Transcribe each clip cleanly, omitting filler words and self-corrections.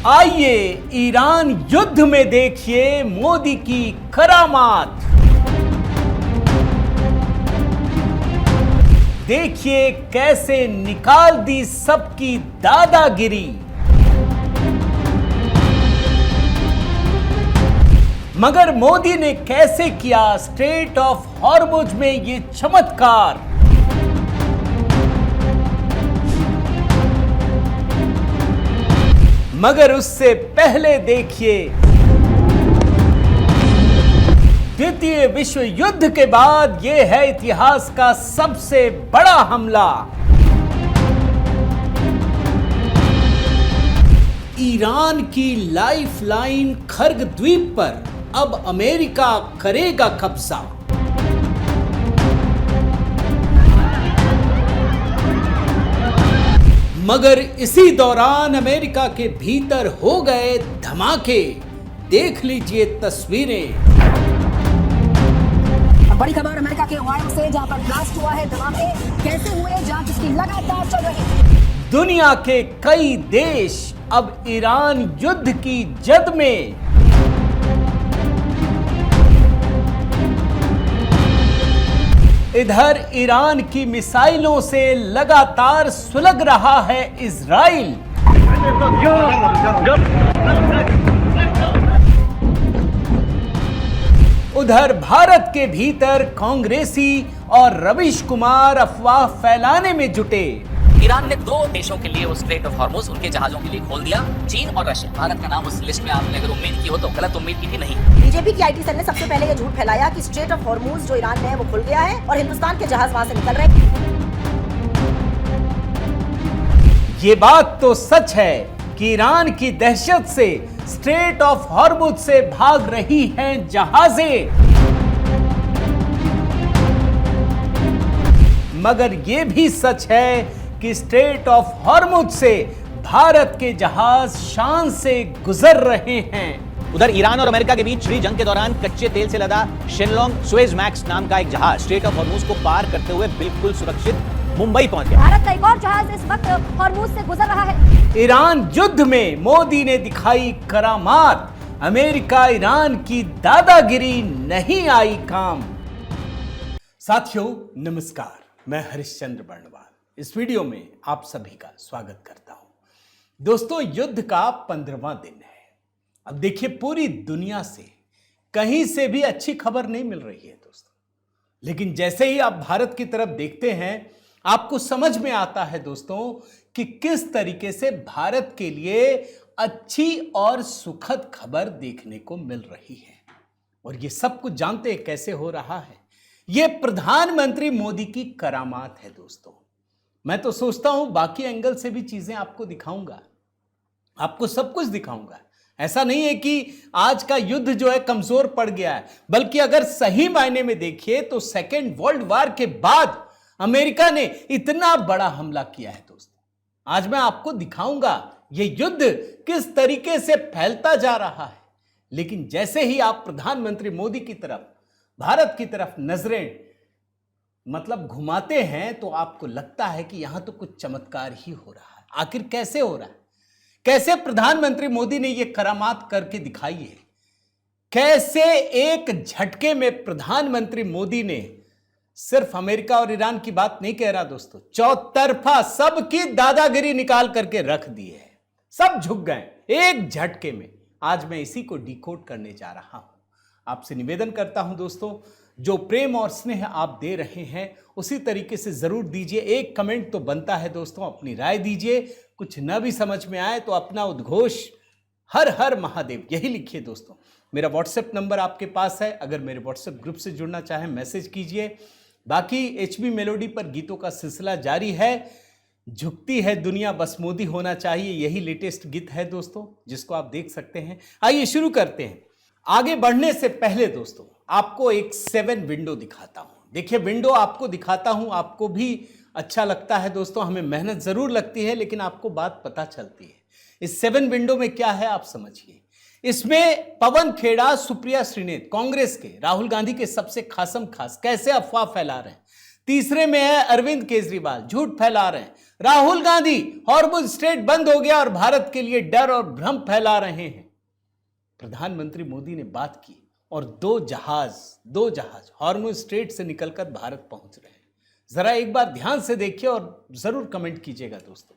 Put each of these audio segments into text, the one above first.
आइए ईरान युद्ध में देखिए मोदी की करामात। देखिए कैसे निकाल दी सबकी दादागिरी। मगर मोदी ने कैसे किया स्ट्रेट ऑफ हॉर्मुज में ये चमत्कार। मगर उससे पहले देखिए द्वितीय विश्व युद्ध के बाद यह है इतिहास का सबसे बड़ा हमला। ईरान की लाइफलाइन खर्ग द्वीप पर अब अमेरिका करेगा कब्जा। मगर इसी दौरान अमेरिका के भीतर हो गए धमाके। देख लीजिए तस्वीरें। बड़ी खबर अमेरिका के ओहायो से, जहां पर ब्लास्ट हुआ है। धमाके कैसे हुए, जांच इसकी लगातार चल रही है। दुनिया के कई देश अब ईरान युद्ध की जद में। इधर ईरान की मिसाइलों से लगातार सुलग रहा है इजराइल। उधर भारत के भीतर कांग्रेसी और रवीश कुमार अफवाह फैलाने में जुटे। ईरान ने 2 देशों के लिए उस स्ट्रेट ऑफ हॉर्मुज उनके जहाजों के लिए खोल दिया, चीन और रशिया। भारत का नाम उस लिस्ट में आपने अगर उम्मीद की हो तो गलत उम्मीद की थी नहीं। बीजेपी की आईटी सेल ने सबसे पहले ये झूठ फैलाया कि स्ट्रेट ऑफ हॉर्मुज जो ईरान में है वो खुल गया है और हिंदुस्तान के जहाज वहां से निकल रहे हैं। ये बात तो सच है कि ईरान की दहशत से स्ट्रेट ऑफ हॉर्मुज से भाग रही हैं जहाजें। मगर यह भी सच है कि स्ट्रेट ऑफ हॉर्मुज से भारत के जहाज शान से गुजर रहे हैं। उधर ईरान और अमेरिका के बीच छिड़ी जंग के दौरान कच्चे तेल से लदा शिनलोंग सुएज मैक्स नाम का एक जहाज स्ट्रेट ऑफ हॉर्मुज को पार करते हुए बिल्कुल सुरक्षित मुंबई पहुंच गया। भारत का एक और जहाज इस वक्त हॉर्मुज से गुजर रहा है। ईरान युद्ध में मोदी ने दिखाई करामात। अमेरिका ईरान की दादागिरी नहीं आई काम। साथियों नमस्कार, मैं हरिश्चंद्र बर्णवाल इस वीडियो में आप सभी का स्वागत करता हूं। दोस्तों, युद्ध का 15वां दिन है। अब देखिए, पूरी दुनिया से कहीं से भी अच्छी खबर नहीं मिल रही है दोस्तों। लेकिन जैसे ही आप भारत की तरफ देखते हैं, आपको समझ में आता है दोस्तों कि किस तरीके से भारत के लिए अच्छी और सुखद खबर देखने को मिल रही है। और ये सब कुछ जानते हैं कैसे हो रहा है। ये प्रधानमंत्री मोदी की करामात है दोस्तों। मैं तो सोचता हूं बाकी एंगल से भी चीजें आपको दिखाऊंगा, आपको सब कुछ दिखाऊंगा। ऐसा नहीं है कि आज का युद्ध जो है कमजोर पड़ गया है, बल्कि अगर सही मायने में देखिए तो सेकेंड वर्ल्ड वॉर के बाद अमेरिका ने इतना बड़ा हमला किया है दोस्तों। आज मैं आपको दिखाऊंगा ये युद्ध किस तरीके से फैलता जा रहा है। लेकिन जैसे ही आप प्रधानमंत्री मोदी की तरफ, भारत की तरफ नजरें घुमाते हैं तो आपको लगता है कि यहां तो कुछ चमत्कार ही हो रहा है। आखिर कैसे हो रहा है? कैसे प्रधानमंत्री मोदी ने यह करामात करके दिखाई है? कैसे एक झटके में प्रधानमंत्री मोदी ने सिर्फ अमेरिका और ईरान की बात नहीं कह रहा दोस्तों, चौतरफा सबकी दादागिरी निकाल करके रख दी है। सब झुक गए एक झटके में। आज मैं इसी को डिकोड करने जा रहा हूं। आपसे निवेदन करता हूं दोस्तों, जो प्रेम और स्नेह आप दे रहे हैं उसी तरीके से जरूर दीजिए। एक कमेंट तो बनता है दोस्तों, अपनी राय दीजिए। कुछ न भी समझ में आए तो अपना उद्घोष हर हर महादेव यही लिखिए दोस्तों। मेरा व्हाट्सएप नंबर आपके पास है, अगर मेरे व्हाट्सएप ग्रुप से जुड़ना चाहें मैसेज कीजिए। बाकी एचबी मेलोडी पर गीतों का सिलसिला जारी है। झुकती है दुनिया बस मोदी होना चाहिए, यही लेटेस्ट गीत है दोस्तों, जिसको आप देख सकते हैं। आइए शुरू करते हैं। आगे बढ़ने से पहले दोस्तों आपको एक 7 विंडो दिखाता हूं। देखिए, विंडो आपको दिखाता हूं, आपको भी अच्छा लगता है दोस्तों। हमें मेहनत जरूर लगती है लेकिन आपको बात पता चलती है। इस 7 विंडो में क्या है आप समझिए। इसमें पवन खेड़ा, सुप्रिया श्रीनेत, कांग्रेस के, राहुल गांधी के सबसे खासम खास कैसे अफवाह फैला रहे हैं। तीसरे में है अरविंद केजरीवाल, झूठ फैला रहे हैं। राहुल गांधी, हॉर्मुज स्ट्रेट बंद हो गया और भारत के लिए डर और भ्रम फैला रहे हैं। प्रधानमंत्री मोदी ने बात की और दो जहाज हॉर्मुज स्ट्रेट से निकलकर भारत पहुंच रहे हैं। जरा एक बार ध्यान से देखिए और जरूर कमेंट कीजिएगा दोस्तों।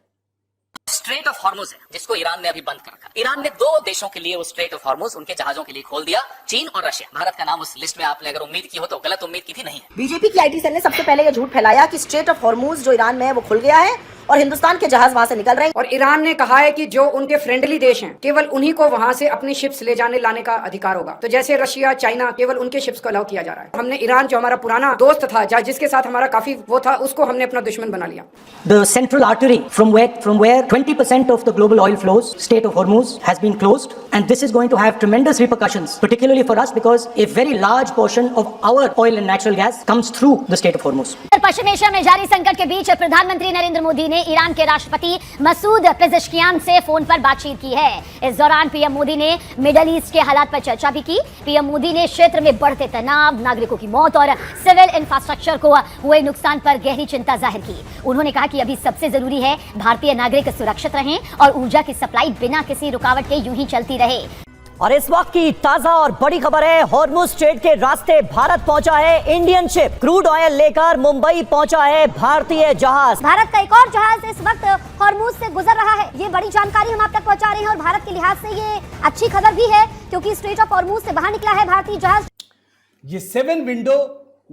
स्ट्रेट ऑफ हॉर्मुज है जिसको ईरान ने अभी बंद कर रखा। ईरान ने 2 देशों के लिए वो स्ट्रेट ऑफ हॉर्मुज उनके जहाजों के लिए खोल दिया, चीन और रशिया। भारत का नाम उस लिस्ट में आपने अगर उम्मीद की हो तो गलत उम्मीद की थी, नहीं है। बीजेपी की आईटी सेल ने सबसे पहले यह झूठ फैलाया कि स्ट्रेट ऑफ हॉर्मुज जो ईरान में है वो खुल गया है और हिंदुस्तान के जहाज वहां से निकल रहे हैं। और ईरान ने कहा है कि जो उनके फ्रेंडली देश हैं केवल उन्हीं को वहां से अपनी शिप्स ले जाने लाने का अधिकार होगा। तो जैसे रशिया, चाइना, केवल उनके शिप्स को अलाउ किया जा रहा है। हमने ईरान जो हमारा पुराना दोस्त था, जिसके साथ हमारा काफी वो था, उसको हमने अपना दुश्मन बना लिया। The central artery from where 20% of the global oil flows, Strait of Hormuz, has been closed, and this is going to have tremendous repercussions, particularly for us because a very large portion of our oil and natural gas comes through the Strait of Hormuz. Paschim Asia में जारी संकट के बीच प्रधानमंत्री नरेंद्र मोदी ने Iran के राष्ट्रपति Masoud Pezeshkian से phone पर बातचीत की है। इस दौरान पीएम मोदी ने मिडिल ईस्ट के हालात पर चर्चा भी की। पीएम मोदी ने क्षेत्र में बढ़ते तनाव, नागरिकों की मौत और सिविल इंफ्रास्ट्रक्चर को हुए नुकसान पर गहरी चिंता जाहिर की। उन्होंने कहा कि अभी सबसे जरूरी है भारतीय नागरिक सुरक्षित रहें और ऊर्जा की सप्लाई बिना किसी रुकावट के यूं ही चलती रहे। और इस वक्त की ताजा और बड़ी खबर है, हॉर्मुज स्ट्रेट के रास्ते भारत पहुंचा है इंडियन शिप। क्रूड ऑयल लेकर मुंबई पहुंचा है भारतीय जहाज। भारत का एक और जहाज इस वक्त हॉर्मुज से गुजर रहा है। ये बड़ी जानकारी हम आप तक पहुंचा रहे हैं और भारत के लिहाज से ये अच्छी खबर भी है क्योंकि स्ट्रेट ऑफ हॉर्मुज से बाहर निकला है भारतीय जहाज। ये 7 विंडो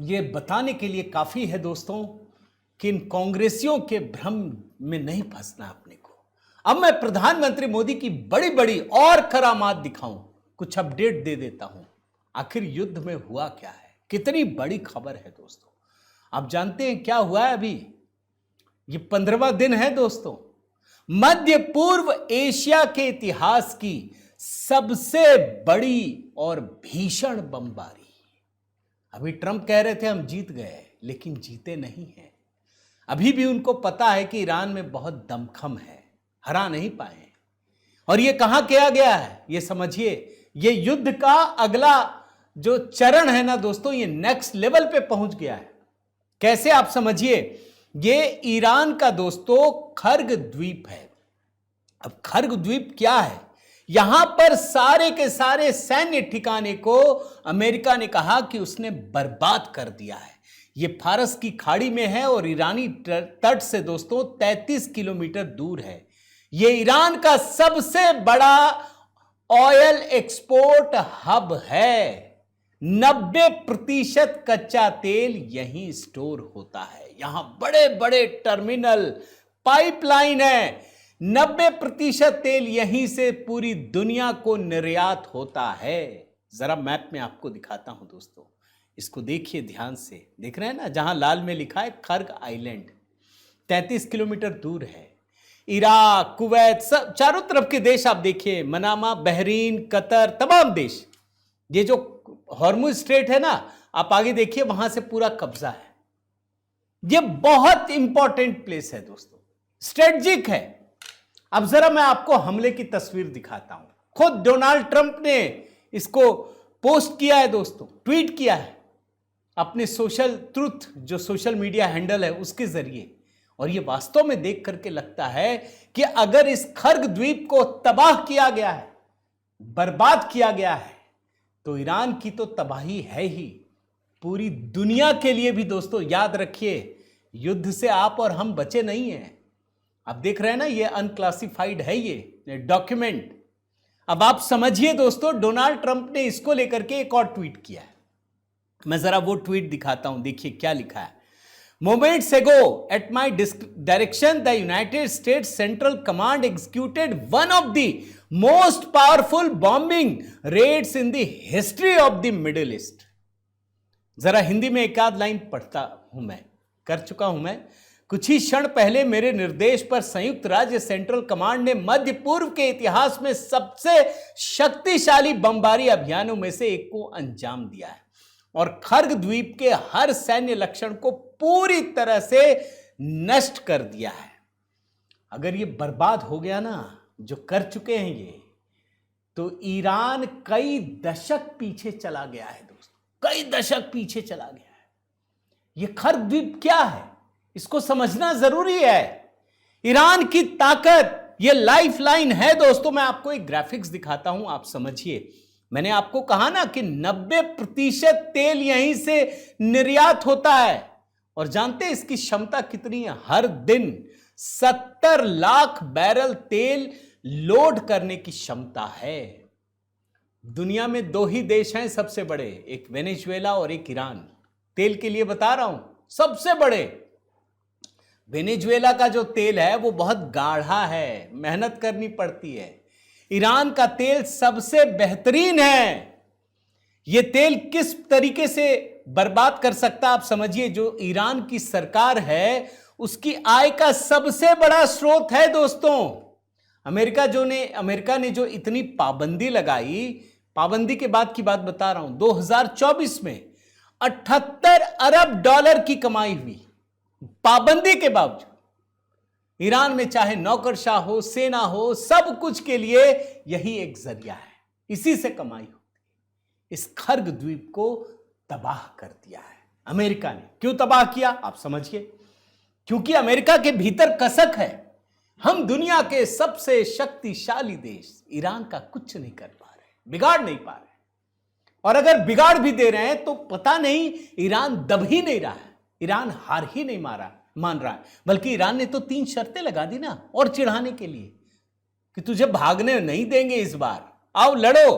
ये बताने के लिए काफी है दोस्तों कि इन कांग्रेसियों के भ्रम में नहीं फंसना अपने को। अब मैं प्रधानमंत्री मोदी की बड़ी बड़ी और करामात दिखाऊं, कुछ अपडेट दे देता हूं। आखिर युद्ध में हुआ क्या है, कितनी बड़ी खबर है दोस्तों। आप जानते हैं क्या हुआ है अभी? ये 15वां दिन है दोस्तों। मध्य पूर्व एशिया के इतिहास की सबसे बड़ी और भीषण बमबारी। अभी ट्रंप कह रहे थे हम जीत गए, लेकिन जीते नहीं हैं। अभी भी उनको पता है कि ईरान में बहुत दमखम है, हरा नहीं पाए। और ये कहां किया गया है ये समझिए। ये युद्ध का अगला जो चरण है ना दोस्तों, ये नेक्स्ट लेवल पे पहुंच गया है। कैसे आप समझिए, ये ईरान का दोस्तों खर्ग द्वीप है। अब खर्ग द्वीप क्या है? यहां पर सारे के सारे सैन्य ठिकाने को अमेरिका ने कहा कि उसने बर्बाद कर दिया है। ये फारस की खाड़ी में है और ईरानी तट से दोस्तों 33 किलोमीटर दूर है। ये ईरान का सबसे बड़ा ऑयल एक्सपोर्ट हब है। 90% कच्चा तेल यहीं स्टोर होता है। यहां बड़े बड़े टर्मिनल, पाइपलाइन है। 90% तेल यहीं से पूरी दुनिया को निर्यात होता है। जरा मैप में आपको दिखाता हूं दोस्तों, इसको देखिए ध्यान से। देख रहे हैं ना, जहां लाल में लिखा है खर्ग आइलैंड, 33 किलोमीटर दूर है। इराक, कुवैत, सब चारों तरफ के देश आप देखिए, मनामा, बहरीन, कतर, तमाम देश। ये जो हॉर्मुज स्ट्रेट है ना, आप आगे देखिए, वहां से पूरा कब्जा है। ये बहुत इंपॉर्टेंट प्लेस है दोस्तों, स्ट्रेटजिक है। अब जरा मैं आपको हमले की तस्वीर दिखाता हूं। खुद डोनाल्ड ट्रंप ने इसको पोस्ट किया है दोस्तों, ट्वीट किया है अपने सोशल ट्रुथ जो सोशल मीडिया हैंडल है उसके जरिए। और ये वास्तव में देख करके लगता है कि अगर इस खर्ग द्वीप को तबाह किया गया है, बर्बाद किया गया है, तो ईरान की तो तबाही है ही, पूरी दुनिया के लिए भी दोस्तों। याद रखिए, युद्ध से आप और हम बचे नहीं हैं। आप देख रहे हैं ना, ये अनक्लासिफाइड है ये डॉक्यूमेंट। अब आप समझिए दोस्तों, डोनाल्ड ट्रंप ने इसको लेकर के एक और ट्वीट किया है। मैं जरा वो ट्वीट दिखाता हूं, देखिए क्या लिखा है। Moments ago, at my direction, the United States Central Command executed one of the most powerful bombing raids in the history of the Middle East. जरा हिंदी में एक आध लाइन पढ़ता हूं, मैं कर चुका हूं मैं। कुछ ही क्षण पहले मेरे निर्देश पर संयुक्त राज्य सेंट्रल कमांड ने मध्य पूर्व के इतिहास में सबसे शक्तिशाली बमबारी अभियानों में से एक को अंजाम दिया है और खर्ग द्वीप के हर सैन्य लक्षण को पूरी तरह से नष्ट कर दिया है। अगर ये बर्बाद हो गया ना, जो कर चुके हैं ये, तो ईरान कई दशक पीछे चला गया है दोस्तों, कई दशक पीछे चला गया है। ये खर्ग द्वीप क्या है, इसको समझना जरूरी है। ईरान की ताकत ये लाइफ लाइन है दोस्तों। मैं आपको एक ग्राफिक्स दिखाता हूं, आप समझिए। मैंने आपको कहा ना कि 90% तेल यहीं से निर्यात होता है। और जानते हैं इसकी क्षमता कितनी है? हर दिन 70 लाख बैरल तेल लोड करने की क्षमता है। दुनिया में 2 ही देश हैं सबसे बड़े, एक वेनेजुएला और एक ईरान। तेल के लिए बता रहा हूं, सबसे बड़े। वेनेजुएला का जो तेल है वो बहुत गाढ़ा है, मेहनत करनी पड़ती है। ईरान का तेल सबसे बेहतरीन है। यह तेल किस तरीके से बर्बाद कर सकता आप समझिए। जो ईरान की सरकार है उसकी आय का सबसे बड़ा स्रोत है दोस्तों। अमेरिका ने जो इतनी पाबंदी लगाई, पाबंदी के बाद की बात बता रहा हूं, 2024 में 78 अरब डॉलर की कमाई हुई पाबंदी के बावजूद। ईरान में चाहे नौकरशाह हो, सेना हो, सब कुछ के लिए यही एक जरिया है, इसी से कमाई होती है। इस खर्ग द्वीप को तबाह कर दिया है अमेरिका ने। क्यों तबाह किया आप समझिए। क्योंकि अमेरिका के भीतर कसक है, हम दुनिया के सबसे शक्तिशाली देश ईरान का कुछ नहीं कर पा रहे, बिगाड़ नहीं पा रहे। और अगर बिगाड़ भी दे रहे हैं तो पता नहीं ईरान दब ही नहीं रहा है, ईरान हार ही नहीं मान रहा है। बल्कि ईरान ने तो 3 शर्तें लगा दी ना, और चिढ़ाने के लिए कि तुझे भागने नहीं देंगे इस बार, आओ लड़ो।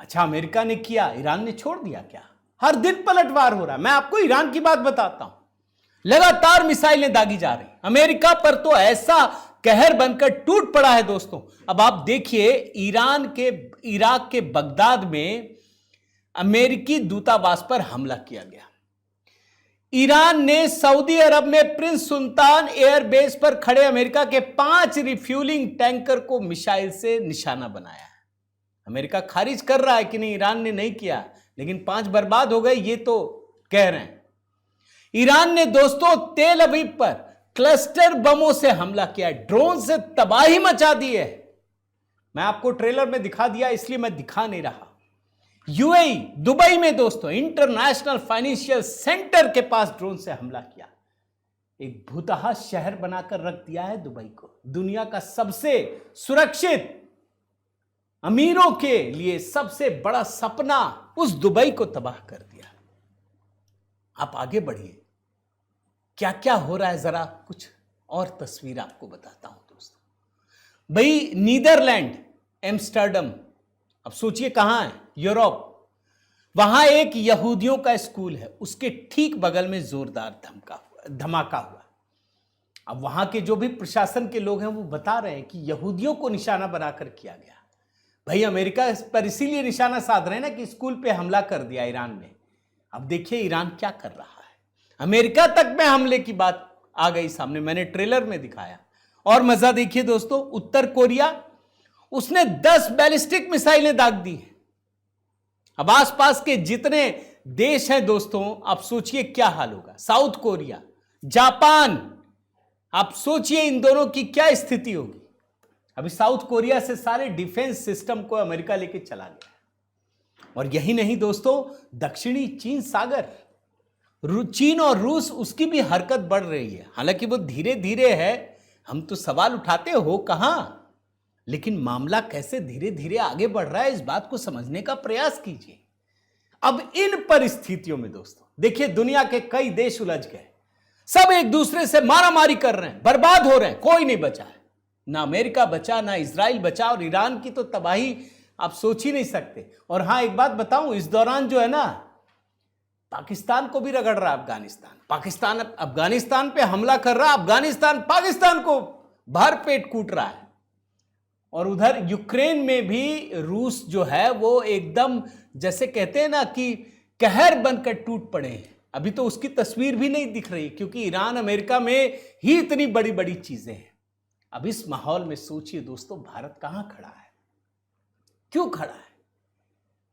अच्छा, अमेरिका ने किया, ईरान ने छोड़ दिया क्या? हर दिन पलटवार हो रहा है। मैं आपको ईरान की बात बताता हूं, लगातार मिसाइलें दागी जा रही। अमेरिका पर तो ऐसा कहर बनकर टूट पड़ा है दोस्तों। अब आप देखिए, इराक के बगदाद में अमेरिकी दूतावास पर हमला किया गया। ईरान ने सऊदी अरब में प्रिंस सुल्तान एयरबेस पर खड़े अमेरिका के 5 रिफ्यूलिंग टैंकर को मिसाइल से निशाना बनाया है। अमेरिका खारिज कर रहा है कि नहीं, ईरान ने नहीं किया, लेकिन 5 बर्बाद हो गए ये तो कह रहे हैं। ईरान ने दोस्तों तेल अवीव पर क्लस्टर बमों से हमला किया, ड्रोन से तबाही मचा दी है। मैं आपको ट्रेलर में दिखा दिया, इसलिए मैं दिखा नहीं रहा। यूएई दुबई में दोस्तों इंटरनेशनल फाइनेंशियल सेंटर के पास ड्रोन से हमला किया। एक भूतहा शहर बनाकर रख दिया है दुबई को। दुनिया का सबसे सुरक्षित, अमीरों के लिए सबसे बड़ा सपना, उस दुबई को तबाह कर दिया। आप आगे बढ़िए, क्या क्या हो रहा है जरा कुछ और तस्वीर आपको बताता हूं दोस्तों। भाई नीदरलैंड एम्स्टर्डम, अब सोचिए कहां है, यूरोप। वहां एक यहूदियों का स्कूल है, उसके ठीक बगल में जोरदार धमाका हुआ। अब वहां के जो भी प्रशासन के लोग हैं वो बता रहे हैं कि यहूदियों को निशाना बनाकर किया गया। भाई अमेरिका इस पर इसीलिए निशाना साध रहे हैं ना कि स्कूल पे हमला कर दिया ईरान ने। अब देखिए ईरान क्या कर रहा है। अमेरिका तक में हमले की बात आ गई सामने, मैंने ट्रेलर में दिखाया। और मजा देखिए दोस्तों, उत्तर कोरिया, उसने 10 बैलिस्टिक मिसाइलें दाग दी हैं। अब आसपास के जितने देश हैं दोस्तों, आप सोचिए क्या हाल होगा। साउथ कोरिया, जापान, आप सोचिए इन दोनों की क्या स्थिति होगी। अभी साउथ कोरिया से सारे डिफेंस सिस्टम को अमेरिका लेके चला गया। और यही नहीं दोस्तों, दक्षिणी चीन सागर, चीन और रूस, उसकी भी हरकत बढ़ रही है। हालांकि वो धीरे धीरे है, हम तो सवाल उठाते हो कहां, लेकिन मामला कैसे धीरे धीरे आगे बढ़ रहा है, इस बात को समझने का प्रयास कीजिए। अब इन परिस्थितियों में दोस्तों देखिए, दुनिया के कई देश उलझ गए, सब एक दूसरे से मारामारी कर रहे हैं, बर्बाद हो रहे हैं, कोई नहीं बचा है। ना अमेरिका बचा, ना इजराइल बचा, और ईरान की तो तबाही आप सोच ही नहीं सकते। और हां, एक बात बताऊं, इस दौरान जो है ना, पाकिस्तान को भी रगड़ रहा है अफगानिस्तान। पाकिस्तान अफगानिस्तान पे हमला कर रहा है, अफगानिस्तान पाकिस्तान को भर पेट कूट रहा है। और उधर यूक्रेन में भी रूस जो है वो एकदम जैसे कहते हैं ना कि कहर बनकर टूट पड़े हैं। अभी तो उसकी तस्वीर भी नहीं दिख रही, क्योंकि ईरान अमेरिका में ही इतनी बड़ी बड़ी चीजें हैं। अब इस माहौल में सोचिए दोस्तों, भारत कहां खड़ा है, क्यों खड़ा है?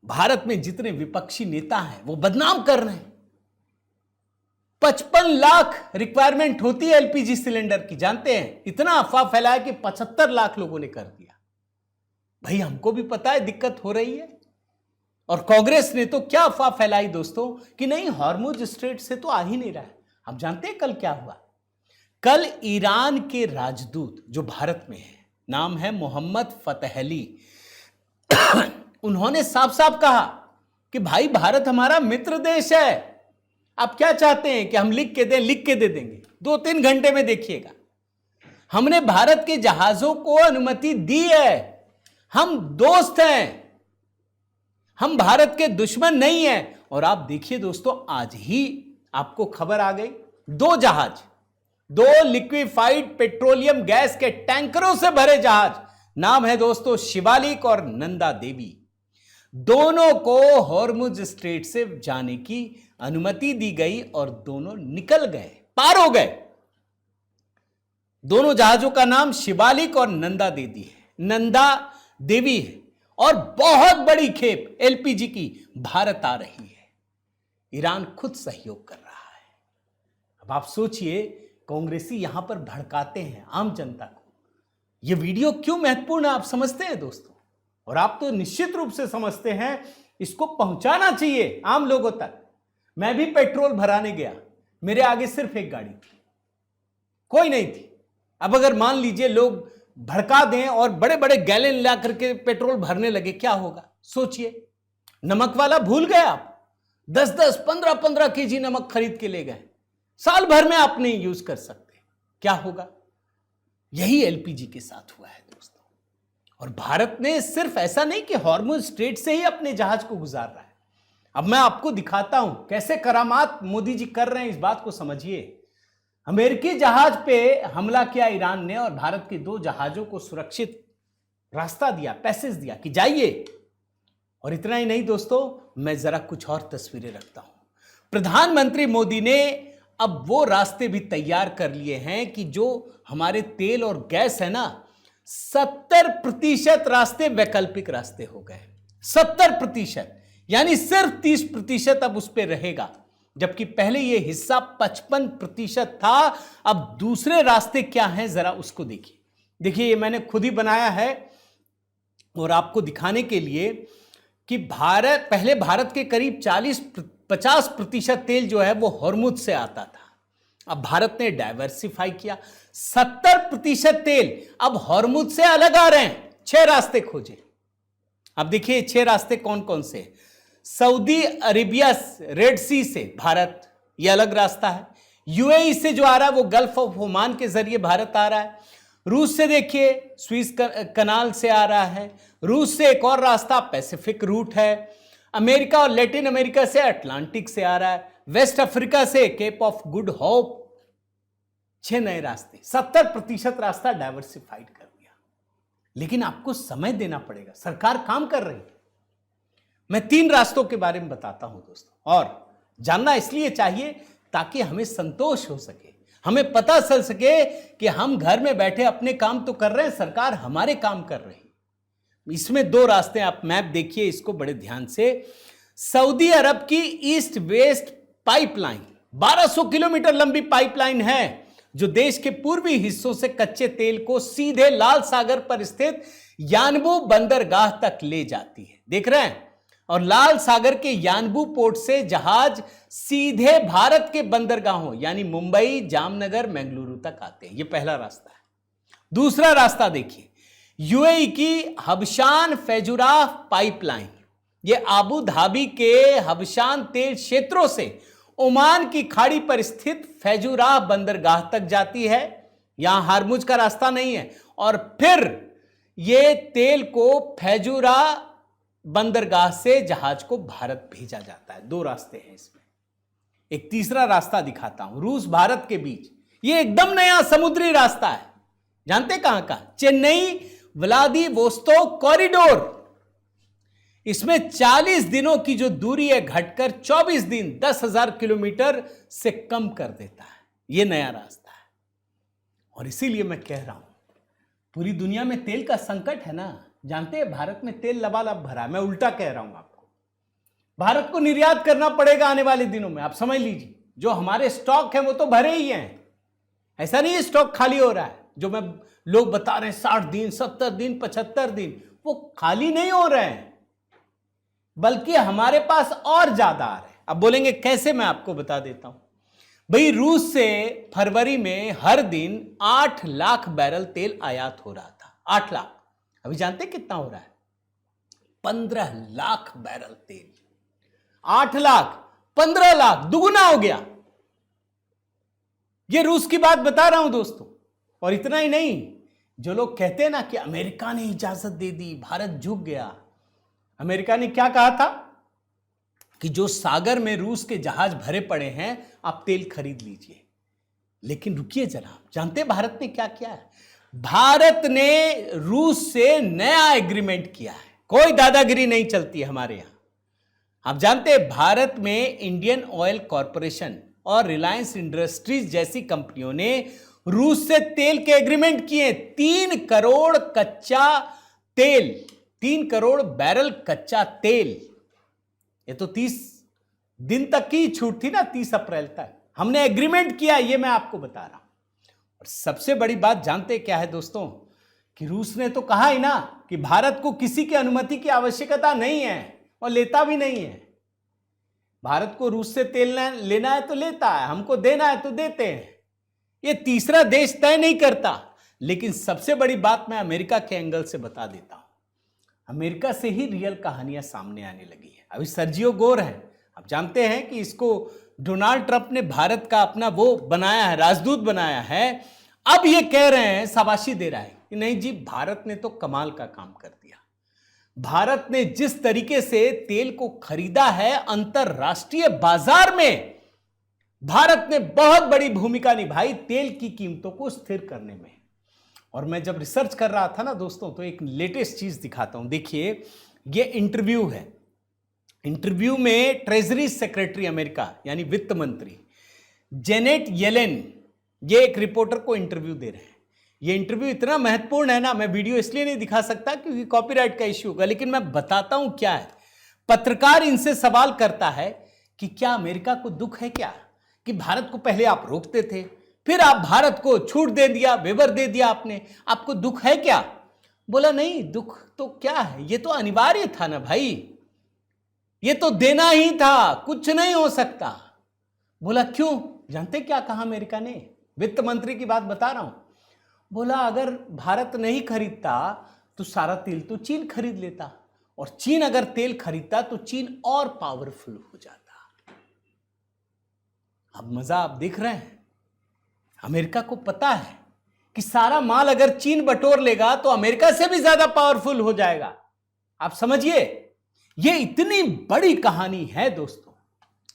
भारत में जितने विपक्षी नेता हैं वो बदनाम कर रहे हैं। 55 लाख रिक्वायरमेंट होती है एलपीजी सिलेंडर की, जानते हैं? इतना अफवाह फैलाया कि 75 लाख लोगों ने कर दिया। भाई हमको भी पता है दिक्कत हो रही है। और कांग्रेस ने तो क्या अफवाह फैलाई दोस्तों कि नहीं, हॉर्मुज स्ट्रेट से तो आ ही नहीं रहा है। आप जानते हैं कल क्या हुआ? कल ईरान के राजदूत जो भारत में है, नाम है मोहम्मद फतहली, उन्होंने साफ साफ कहा कि भाई भारत हमारा मित्र देश है, आप क्या चाहते हैं कि हम लिख के दें? लिख के दे देंगे, 2-3 घंटे में देखिएगा। हमने भारत के जहाजों को अनुमति दी है, हम दोस्त हैं, हम भारत के दुश्मन नहीं हैं। और आप देखिए दोस्तों, आज ही आपको खबर आ गई, 2 जहाज, 2 लिक्विफाइड पेट्रोलियम गैस के टैंकरों से भरे जहाज, नाम है दोस्तों शिवालिक और नंदा देवी, दोनों को हॉर्मुज स्ट्रेट से जाने की अनुमति दी गई और दोनों निकल गए, पार हो गए। दोनों जहाजों का नाम शिवालिक और नंदा देवी है और बहुत बड़ी खेप एलपीजी की भारत आ रही है। ईरान खुद सहयोग कर रहा है। अब आप सोचिए, कांग्रेसी यहां पर भड़काते हैं आम जनता को। यह वीडियो क्यों महत्वपूर्ण है आप समझते हैं दोस्तों? और आप तो निश्चित रूप से समझते हैं, इसको पहुंचाना चाहिए आम लोगों तक। मैं भी पेट्रोल भराने गया, मेरे आगे सिर्फ एक गाड़ी थी, कोई नहीं थी। अब अगर मान लीजिए लोग भड़का दें और बड़े बड़े गैलन ला करके पेट्रोल भरने लगे, क्या होगा? सोचिए, नमक वाला भूल गए आप, 10-10, 15-15 केजी नमक खरीद के ले गए, साल भर में आप नहीं यूज कर सकते, क्या होगा? यही एलपीजी के साथ हुआ है दोस्तों। और भारत ने सिर्फ ऐसा नहीं कि हॉर्मुज स्ट्रेट से ही अपने जहाज को गुजार रहा है। अब मैं आपको दिखाता हूं कैसे करामात मोदी जी कर रहे हैं, इस बात को समझिए। अमेरिकी जहाज पे हमला किया ईरान ने और भारत के 2 जहाजों को सुरक्षित रास्ता दिया, पैसेज दिया कि जाइए। और इतना ही नहीं दोस्तों, मैं जरा कुछ और तस्वीरें रखता हूं। प्रधानमंत्री मोदी ने अब वो रास्ते भी तैयार कर लिए हैं कि जो हमारे तेल और गैस है ना, 70% रास्ते वैकल्पिक रास्ते हो गए। 70%, यानी सिर्फ 30% अब उस पर रहेगा, जबकि पहले यह हिस्सा 55% था। अब दूसरे रास्ते क्या हैं, जरा उसको देखिए। देखिए, ये मैंने खुद ही बनाया है और आपको दिखाने के लिए कि पहले भारत के करीब 40-50% तेल जो है वो हॉर्मुज से आता था। अब भारत ने डाइवर्सिफाई किया, 70% तेल अब हॉर्मुज से अलग आ रहे हैं। 6 रास्ते खोजे। अब देखिए 6 रास्ते कौन कौन से? सऊदी अरेबिया रेड सी से भारत, ये अलग रास्ता है। यूएई से जो आ रहा है वो गल्फ ऑफ ओमान के जरिए भारत आ रहा है। रूस से देखिए स्विस कनाल से आ रहा है। रूस से एक और रास्ता पैसिफिक रूट है। अमेरिका और लैटिन अमेरिका से अटलांटिक से आ रहा है। वेस्ट अफ्रीका से केप ऑफ गुड होप। 6 नए रास्ते, 70% रास्ता डाइवर्सिफाइड कर दिया। लेकिन आपको समय देना पड़ेगा, सरकार काम कर रही है। मैं 3 रास्तों के बारे में बताता हूं दोस्तों, और जानना इसलिए चाहिए ताकि हमें संतोष हो सके, हमें पता चल सके कि हम घर में बैठे अपने काम तो कर रहे हैं, सरकार हमारे काम कर रही है। इसमें 2 रास्ते, आप मैप देखिए इसको बड़े ध्यान से। सऊदी अरब की ईस्ट वेस्ट पाइपलाइन 1200 किलोमीटर लंबी पाइपलाइन है जो देश के पूर्वी हिस्सों से कच्चे तेल को सीधे लाल सागर पर स्थित यानबू बंदरगाह तक ले जाती है। देख रहे हैं? और लाल सागर के यानबू पोर्ट से जहाज सीधे भारत के बंदरगाहों यानी मुंबई, जामनगर, बेंगलुरु तक आते हैं। यह पहला रास्ता है। दूसरा रास्ता देखिए, यूएई की हबशान फैजुराह पाइपलाइन। यह आबू धाबी के हबशान तेल क्षेत्रों से ओमान की खाड़ी पर स्थित फैजुराह बंदरगाह तक जाती है। यहां हार्मुज का रास्ता नहीं है। और फिर यह तेल को फैजुराह बंदरगाह से जहाज को भारत भेजा जाता है। 2 रास्ते हैं इसमें। एक तीसरा रास्ता दिखाता हूं, रूस भारत के बीच। यह एकदम नया समुद्री रास्ता है। जानते कहां का? Chennai Vladivostok corridor. इसमें 40 दिनों की जो दूरी है घटकर 24 दिन 10,000 किलोमीटर से कम कर देता है। यह नया रास्ता है। और इसीलिए मैं कह रहा हूं, पूरी दुनिया में तेल का संकट है ना। जानते हैं भारत में तेल लबालब भरा है। मैं उल्टा कह रहा हूं आपको, भारत को निर्यात करना पड़ेगा आने वाले दिनों में। आप समझ लीजिए, जो हमारे स्टॉक है वो तो भरे ही हैं। ऐसा नहीं है स्टॉक खाली हो रहा है। जो मैं लोग बता रहे हैं 60 दिन, 70 दिन, 75 दिन, वो खाली नहीं हो रहे हैं। बल्कि हमारे पास और ज्यादा आ रहे हैं। अब बोलेंगे कैसे, मैं आपको बता देता हूं। भाई रूस से फरवरी में हर दिन 8 लाख बैरल तेल आयात हो रहा था। 8 लाख। अभी जानते कितना हो रहा है? 15 लाख बैरल तेल। 8 लाख 15 लाख, दुगुना हो गया। ये रूस की बात बता रहा हूं दोस्तों। और इतना ही नहीं, जो लोग कहते हैं ना कि अमेरिका ने इजाजत दे दी, भारत झुक गया। अमेरिका ने क्या कहा था कि जो सागर में रूस के जहाज भरे पड़े हैं, आप तेल खरीद लीजिए। लेकिन रुकिए जरा, जानते भारत ने क्या किया है? भारत ने रूस से नया एग्रीमेंट किया है। कोई दादागिरी नहीं चलती हमारे यहां। आप जानते हैं भारत में इंडियन ऑयल कॉरपोरेशन और रिलायंस इंडस्ट्रीज जैसी कंपनियों ने रूस से तेल के एग्रीमेंट किए। 3 करोड़ कच्चा तेल, 3 करोड़ बैरल कच्चा तेल। ये तो 30 दिन तक की छूट थी ना, 30 अप्रैल तक हमने एग्रीमेंट किया। ये मैं आपको बता रहा हूं। और सबसे बड़ी बात जानते क्या है दोस्तों, कि रूस ने तो कहा ही ना कि भारत को किसी की अनुमति की आवश्यकता नहीं है और लेता भी नहीं है। भारत को रूस से तेल लेना है तो लेता है, हमको देना है तो देते हैं। ये तीसरा देश तय नहीं करता। लेकिन सबसे बड़ी बात मैं अमेरिका के एंगल से बता देता हूं। अमेरिका से ही रियल कहानियां सामने आने लगी है। अभी सर्जियो गोर है, आप जानते हैं कि इसको डोनाल्ड ट्रंप ने भारत का अपना वो बनाया है, राजदूत बनाया है। अब ये कह रहे हैं, शाबाशी दे रहा है कि नहीं जी, भारत ने तो कमाल का काम कर दिया। भारत ने जिस तरीके से तेल को खरीदा है अंतरराष्ट्रीय बाजार में, भारत ने बहुत बड़ी भूमिका निभाई तेल की कीमतों को स्थिर करने में। और मैं जब रिसर्च कर रहा था ना दोस्तों, तो एक लेटेस्ट चीज दिखाता हूं। देखिए, ये इंटरव्यू है। इंटरव्यू में ट्रेजरी सेक्रेटरी अमेरिका यानी वित्त मंत्री जेनेट येलेन, ये एक रिपोर्टर को इंटरव्यू दे रहे हैं। ये इंटरव्यू इतना महत्वपूर्ण है ना, मैं वीडियो इसलिए नहीं दिखा सकता क्योंकि कॉपीराइट का इश्यू होगा, लेकिन मैं बताता हूं क्या है। पत्रकार इनसे सवाल करता है कि क्या अमेरिका को दुख है क्या कि भारत को पहले आप रोकते थे, फिर आप भारत को छूट दे दिया, वेवर दे दिया आपने, आपको दुख है क्या? बोला नहीं, दुख तो क्या है, ये तो अनिवार्य था ना भाई, ये तो देना ही था, कुछ नहीं हो सकता। बोला क्यों? जानते क्या कहा अमेरिका ने? वित्त मंत्री की बात बता रहा हूं। बोला अगर भारत नहीं खरीदता तो सारा तेल तो चीन खरीद लेता, और चीन अगर तेल खरीदता तो चीन और पावरफुल हो जाता। अब मजा आप देख रहे हैं। अमेरिका को पता है कि सारा माल अगर चीन बटोर लेगा तो अमेरिका से भी ज्यादा पावरफुल हो जाएगा। आप समझिए, ये इतनी बड़ी कहानी है दोस्तों,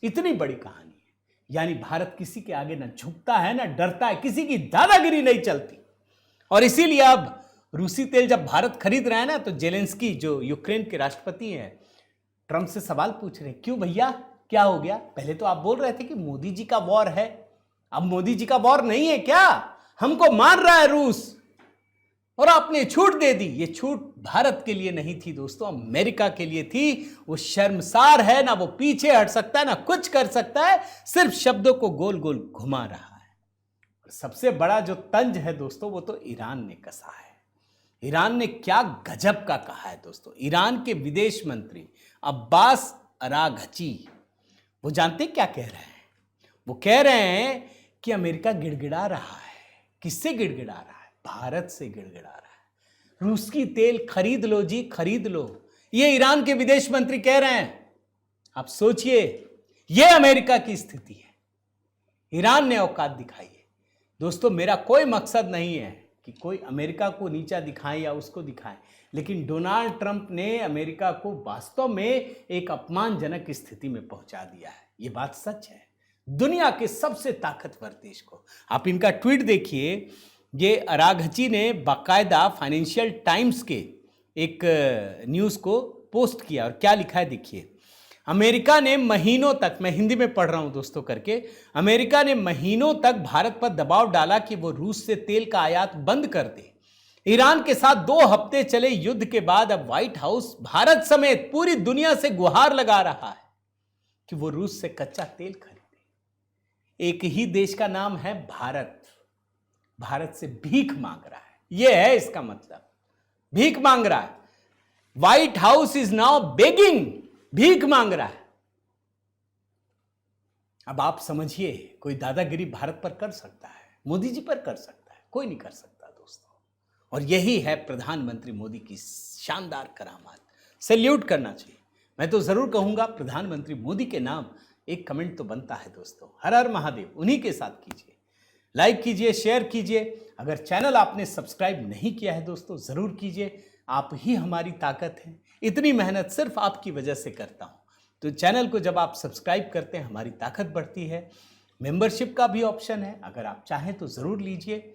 इतनी बड़ी कहानी है। यानी भारत किसी के आगे ना झुकता है ना डरता है, किसी की दादागिरी नहीं चलती। और इसीलिए अब रूसी तेल जब भारत खरीद रहा है ना, तो जेलेंस्की जो यूक्रेन के राष्ट्रपति हैं, ट्रंप से सवाल पूछ रहे हैं, क्यों भैया क्या हो गया? पहले तो आप बोल रहे थे कि मोदी जी का वॉर है, अब मोदी जी का वॉर नहीं है क्या? हमको मार रहा है रूस और आपने छूट दे दी। ये छूट भारत के लिए नहीं थी दोस्तों, अमेरिका के लिए थी। वो शर्मसार है ना, वो पीछे हट सकता है ना कुछ कर सकता है, सिर्फ शब्दों को गोल गोल घुमा रहा है। और सबसे बड़ा जो तंज है दोस्तों, वो तो ईरान ने कसा है। ईरान ने क्या गजब का कहा है दोस्तों। ईरान के विदेश मंत्री अब्बास अराघची, वो जानते क्या कह रहे हैं? वो कह रहे हैं कि अमेरिका गिड़गिड़ा रहा है। किससे गिड़गिड़ा रहा है? भारत से गिड़गिड़ा रहा है। रूस की तेल खरीद लो जी, खरीद लो, ये ईरान के विदेश मंत्री कह रहे हैं। आप सोचिए, ये अमेरिका की स्थिति है। ईरान ने औकात दिखाई है दोस्तों। मेरा कोई मकसद नहीं है कि कोई अमेरिका को नीचा दिखाए या उसको दिखाए, लेकिन डोनाल्ड ट्रंप ने अमेरिका को वास्तव में एक अपमानजनक स्थिति में पहुंचा दिया है। ये बात सच है। दुनिया के सबसे ताकतवर देश को, आप इनका ट्वीट देखिए। ये अराघची ने बाकायदा फाइनेंशियल टाइम्स के एक न्यूज़ को पोस्ट किया, और क्या लिखा है देखिए। अमेरिका ने महीनों तक, मैं हिंदी में पढ़ रहा हूं दोस्तों करके, अमेरिका ने महीनों तक भारत पर दबाव डाला कि वो रूस से तेल का आयात बंद कर दे। ईरान के साथ 2 हफ्ते चले युद्ध के बाद अब व्हाइट हाउस भारत समेत पूरी दुनिया से गुहार लगा रहा है कि वो रूस से कच्चा तेल खरीदे। एक ही देश का नाम है भारत, भारत से भीख मांग रहा है। यह है इसका मतलब, भीख मांग रहा है। White house is now begging भीख मांग रहा है। अब आप समझिए, कोई दादागिरी भारत पर कर सकता है, मोदी जी पर कर सकता है, कोई नहीं कर सकता दोस्तों। और यही है प्रधानमंत्री मोदी की शानदार करामात। सैल्यूट करना चाहिए। मैं तो जरूर कहूंगा प्रधानमंत्री मोदी के नाम एक कमेंट तो बनता है दोस्तों। हर हर महादेव। उन्हीं के साथ कीजिए, लाइक कीजिए, शेयर कीजिए। अगर चैनल आपने सब्सक्राइब नहीं किया है दोस्तों, जरूर कीजिए। आप ही हमारी ताकत है। इतनी मेहनत सिर्फ आपकी वजह से करता हूं। तो चैनल को जब आप सब्सक्राइब करते हैं, हमारी ताकत बढ़ती है। मेंबरशिप का भी ऑप्शन है, अगर आप चाहें तो जरूर लीजिए।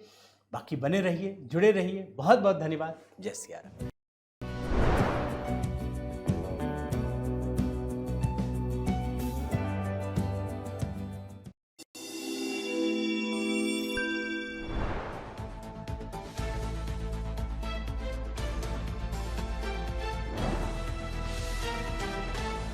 बाकी बने रहिए, जुड़े रहिए। बहुत बहुत धन्यवाद। जय सिया राम।